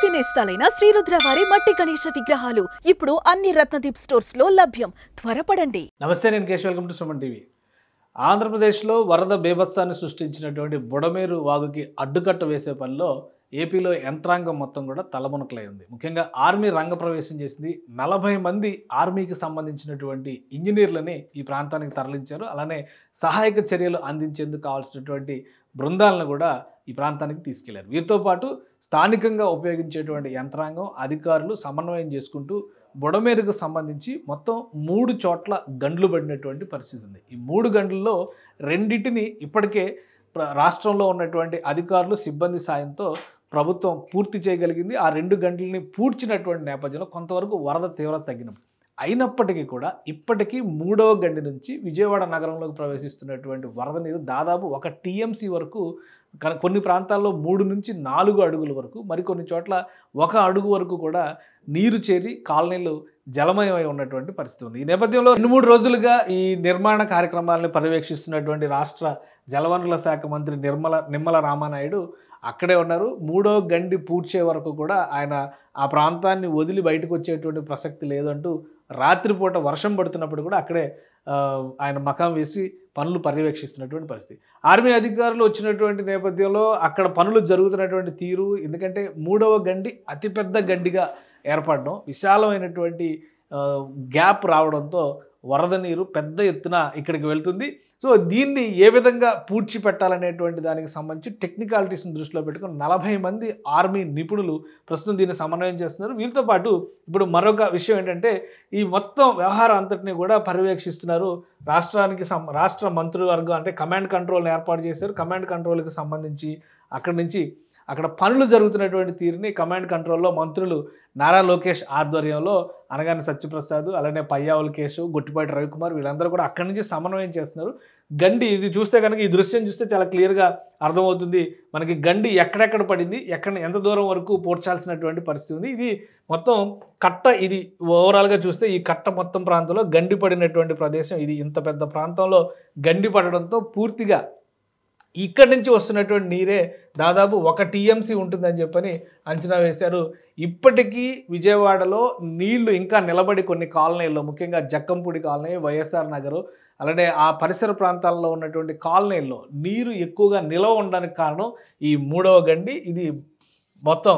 పూర్తి నేస్తాలైన శ్రీరుద్ర వారి మట్టి గణేశ విగ్రహాలు ఇప్పుడు అన్ని రత్నదీప్ స్టోర్స్ లో లభ్యం. త్వరపడండి. నమస్తే, నేను Keshav. Welcome to Suman TV. ఆంధ్రప్రదేశ్లో వరద బేభత్సాన్ని సృష్టించినటువంటి బుడమేరు వాగుకి అడ్డుకట్ట వేసే పనిలో ఏపీలో యంత్రాంగం మొత్తం కూడా తలమునకలై ఉంది. ముఖ్యంగా ఆర్మీ రంగప్రవేశం చేసింది. 40 మంది ఆర్మీకి సంబంధించినటువంటి ఇంజనీర్లని ఈ ప్రాంతానికి తరలించారు. అలానే సహాయక చర్యలు అందించేందుకు కావాల్సినటువంటి బృందాలను కూడా ఈ ప్రాంతానికి తీసుకెళ్లారు. వీరితో పాటు స్థానికంగా ఉపయోగించేటువంటి యంత్రాంగం, అధికారులు సమన్వయం చేసుకుంటూ బుడమేరుకు సంబంధించి మొత్తం 3 చోట్ల గండ్లు పడినటువంటి పరిస్థితి ఉంది. ఈ 3 గండ్లలో రెండింటిని ఇప్పటికే రాష్ట్రంలో ఉన్నటువంటి అధికారులు, సిబ్బంది సాయంతో ప్రభుత్వం పూర్తి చేయగలిగింది. ఆ 2 గంటలని పూడ్చినటువంటి నేపథ్యంలో కొంతవరకు వరద తీవ్రత తగ్గినప్పుడు అయినప్పటికీ కూడా ఇప్పటికీ 3వ గండి నుంచి విజయవాడ నగరంలోకి ప్రవేశిస్తున్నటువంటి వరద నీరు దాదాపు 1 టీఎంసీ వరకు, కొన్ని ప్రాంతాల్లో 3 నుంచి 4 అడుగుల వరకు, మరికొన్ని చోట్ల 1 అడుగు వరకు కూడా నీరు చేరి కాలనీలు జలమయమై ఉన్నటువంటి పరిస్థితి ఉంది. ఈ నేపథ్యంలో 2-3 రోజులుగా ఈ నిర్మాణ కార్యక్రమాలను పర్యవేక్షిస్తున్నటువంటి రాష్ట్ర జలవనరుల శాఖ మంత్రి నిమ్మల రామానాయుడు అక్కడే ఉన్నారు. 3వ గండి పూడ్చే వరకు కూడా ఆయన ఆ ప్రాంతాన్ని వదిలి బయటకు వచ్చేటువంటి ప్రసక్తి లేదంటూ రాత్రిపూట వర్షం పడుతున్నప్పుడు కూడా అక్కడే ఆయన మకాం వేసి పనులు పర్యవేక్షిస్తున్నటువంటి పరిస్థితి. ఆర్మీ అధికారులు వచ్చినటువంటి నేపథ్యంలో అక్కడ పనులు జరుగుతున్నటువంటి తీరు, ఎందుకంటే 3వ గండి అతిపెద్ద గండిగా ఏర్పడడం, విశాలమైనటువంటి గ్యాప్ రావడంతో వరద నీరు పెద్ద ఎత్తున ఇక్కడికి వెళ్తుంది. సో దీన్ని ఏ విధంగా పూడ్చిపెట్టాలనేటువంటి దానికి సంబంధించి టెక్నికాలిటీస్ని దృష్టిలో పెట్టుకుని 40 మంది ఆర్మీ నిపుణులు ప్రస్తుతం దీన్ని సమన్వయం చేస్తున్నారు. వీరితో పాటు ఇప్పుడు మరొక విషయం ఏంటంటే, ఈ మొత్తం వ్యవహారం అంతటినీ కూడా పర్యవేక్షిస్తున్నారు రాష్ట్ర మంత్రివర్గం. అంటే కమాండ్ కంట్రోల్ని ఏర్పాటు చేశారు. కమాండ్ కంట్రోల్కి సంబంధించి అక్కడ పనులు జరుగుతున్నటువంటి తీరుని కమాండ్ కంట్రోల్లో మంత్రులు నారా లోకేష్ ఆధ్వర్యంలో అనగాని సత్యప్రసాద్, అలానే పయ్యావుల కేశవ్, గొట్టిపాటి రవికుమార్ వీళ్ళందరూ కూడా అక్కడి నుంచి సమన్వయం చేస్తున్నారు. గండి ఇది చూస్తే కనుక, ఈ దృశ్యం చూస్తే చాలా క్లియర్గా అర్థమవుతుంది మనకి గండి ఎక్కడెక్కడ పడింది, ఎంత దూరం వరకు పోడ్చాల్సినటువంటి పరిస్థితి ఉంది. ఇది మొత్తం కట్ట, ఇది ఓవరాల్గా చూస్తే ఈ కట్ట మొత్తం ప్రాంతంలో గండి పడినటువంటి ప్రదేశం ఇది. ఇంత పెద్ద ప్రాంతంలో గండి పడడంతో పూర్తిగా ఇక్కడి నుంచి వస్తున్నటువంటి నీరే దాదాపు 1 టీఎంసీ ఉంటుందని చెప్పని అంచనా వేశారు. ఇప్పటికీ విజయవాడలో నీళ్లు ఇంకా నిలబడి కొన్ని కాలనీల్లో, ముఖ్యంగా జక్కంపూడి కాలనీ, వైఎస్ఆర్ నగరు, అలానే ఆ పరిసర ప్రాంతాల్లో ఉన్నటువంటి కాలనీల్లో నీరు ఎక్కువగా నిలవ ఉండడానికి కారణం ఈ 3వ గండి. ఇది మొత్తం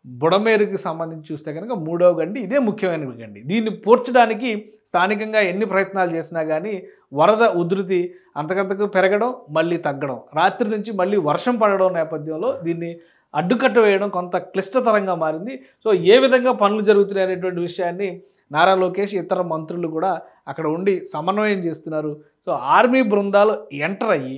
బుడమేరుకి సంబంధించి చూస్తే కనుక 3వ గండి ఇదే ముఖ్యమైన గండి. దీన్ని పూడ్చడానికి స్థానికంగా ఎన్ని ప్రయత్నాలు చేసినా కానీ వరద ఉధృతి అంతకంతకు పెరగడం, మళ్ళీ తగ్గడం, రాత్రి నుంచి మళ్ళీ వర్షం పడడం నేపథ్యంలో దీన్ని అడ్డుకట్ట వేయడం కొంత క్లిష్టతరంగా మారింది. సో ఏ విధంగా పనులు జరుగుతున్నాయి అనేటువంటి విషయాన్ని నారా లోకేష్, ఇతర మంత్రులు కూడా అక్కడ ఉండి సమన్వయం చేస్తున్నారు. సో ఆర్మీ బృందాలు ఎంటర్ అయ్యి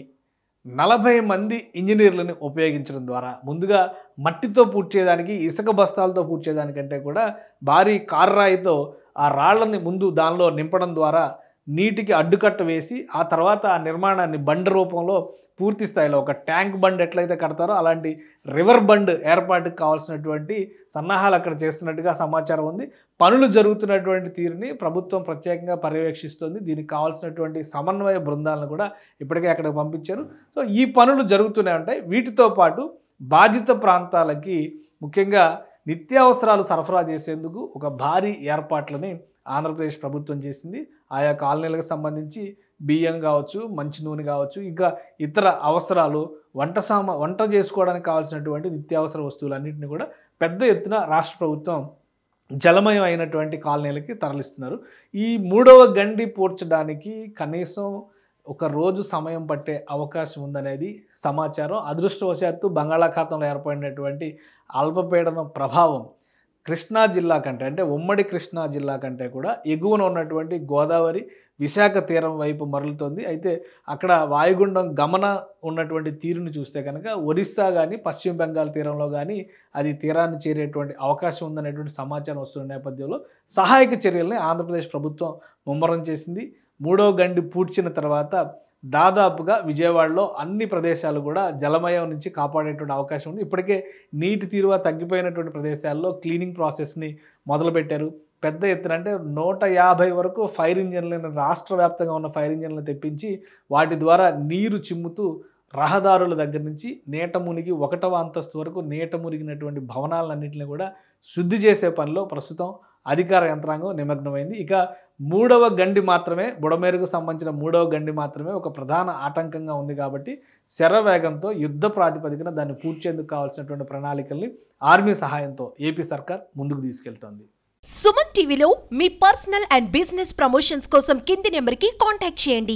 40 మంది ఇంజనీర్లను ఉపయోగించడం ద్వారా ముందుగా మట్టితో పూడ్చేదానికి, ఇసుక బస్తాలతో పూడ్చేదానికంటే కూడా భారీ కార్రాయితో ఆ రాళ్లని ముందు దానిలో నింపడం ద్వారా నీటికి అడ్డుకట్ట వేసి ఆ తర్వాత ఆ నిర్మాణాన్ని బండ్ రూపంలో పూర్తి స్థాయిలో ఒక ట్యాంక్ బండ్ ఎట్లయితే కడతారో అలాంటి రివర్ బండ్ ఏర్పాటుకు కావాల్సినటువంటి సన్నాహాలు అక్కడ చేస్తున్నట్టుగా సమాచారం ఉంది. పనులు జరుగుతున్నటువంటి తీరుని ప్రభుత్వం ప్రత్యేకంగా పర్యవేక్షిస్తుంది. దీనికి కావాల్సినటువంటి సమన్వయ బృందాలను కూడా ఇప్పటికే అక్కడికి పంపించారు. సో ఈ పనులు జరుగుతూనే ఉంటాయి. వీటితో పాటు బాధిత ప్రాంతాలకి ముఖ్యంగా నిత్యావసరాలు సరఫరా చేసేందుకు ఒక భారీ ఏర్పాట్లని ఆంధ్రప్రదేశ్ ప్రభుత్వం చేసింది. ఆయా కాలనీలకు సంబంధించి బియ్యం కావచ్చు, మంచి నూనె కావచ్చు, ఇంకా ఇతర అవసరాలు, వంట చేసుకోవడానికి కావాల్సినటువంటి నిత్యావసర వస్తువులన్నింటినీ కూడా పెద్ద ఎత్తున రాష్ట్ర ప్రభుత్వం జలమయం అయినటువంటి కాలనీలకి తరలిస్తున్నారు. ఈ 3వ గండి పూడ్చడానికి కనీసం 1 రోజు సమయం పట్టే అవకాశం ఉందనేది సమాచారం. అదృష్టవశాత్తు బంగాళాఖాతంలో ఏర్పడినటువంటి అల్పపీడనం ప్రభావం కృష్ణా జిల్లా కంటే, అంటే ఉమ్మడి కృష్ణా జిల్లా కంటే కూడా ఎగువన ఉన్నటువంటి గోదావరి, విశాఖ తీరం వైపు మరలుతోంది. అయితే అక్కడ వాయుగుండం గమన ఉన్నటువంటి తీరుని చూస్తే కనుక ఒరిస్సా కానీ, పశ్చిమ బెంగాల్ తీరంలో కానీ అది తీరాన్ని చేరేటువంటి అవకాశం ఉందనేటువంటి సమాచారం వస్తున్న నేపథ్యంలో సహాయక చర్యల్ని ఆంధ్రప్రదేశ్ ప్రభుత్వం ముమ్మరం చేసింది. 3వ గండి పూడ్చిన తర్వాత దాదాపుగా విజయవాడలో అన్ని ప్రదేశాలు కూడా జలమయం నుంచి కాపాడేటువంటి అవకాశం ఉంది. ఇప్పటికే నీటి తీరువ తగ్గిపోయినటువంటి ప్రదేశాల్లో క్లీనింగ్ ప్రాసెస్ని మొదలుపెట్టారు. పెద్ద ఎత్తున, అంటే 150 వరకు ఫైర్ ఇంజన్లను, రాష్ట్ర వ్యాప్తంగా ఉన్న ఫైర్ ఇంజన్లను తెప్పించి వాటి ద్వారా నీరు చిమ్ముతూ రహదారుల దగ్గర నుంచి నీట మునిగి 1వ అంతస్తు వరకు నీట మునిగినటువంటి భవనాలన్నింటినీ కూడా శుద్ధి చేసే పనిలో ప్రస్తుతం అధికార యంత్రాంగం నిమగ్నమైంది. ఇక 3వ గండి మాత్రమే, బుడమేరుకు సంబంధించిన 3వ గండి మాత్రమే ఒక ప్రధాన ఆటంకంగా ఉంది కాబట్టి శరవేగంతో యుద్ధ ప్రాతిపదికన దాన్ని పూడ్చేందుకు కావాల్సినటువంటి ప్రణాళికల్ని ఆర్మీ సహాయంతో ఏపీ సర్కార్ ముందుకు తీసుకెళ్తోంది. సుమన్ టీవీలో మీ పర్సనల్ అండ్ బిజినెస్ ప్రమోషన్స్ కోసం కింది నెంబర్కి కాంటాక్ట్ చేయండి.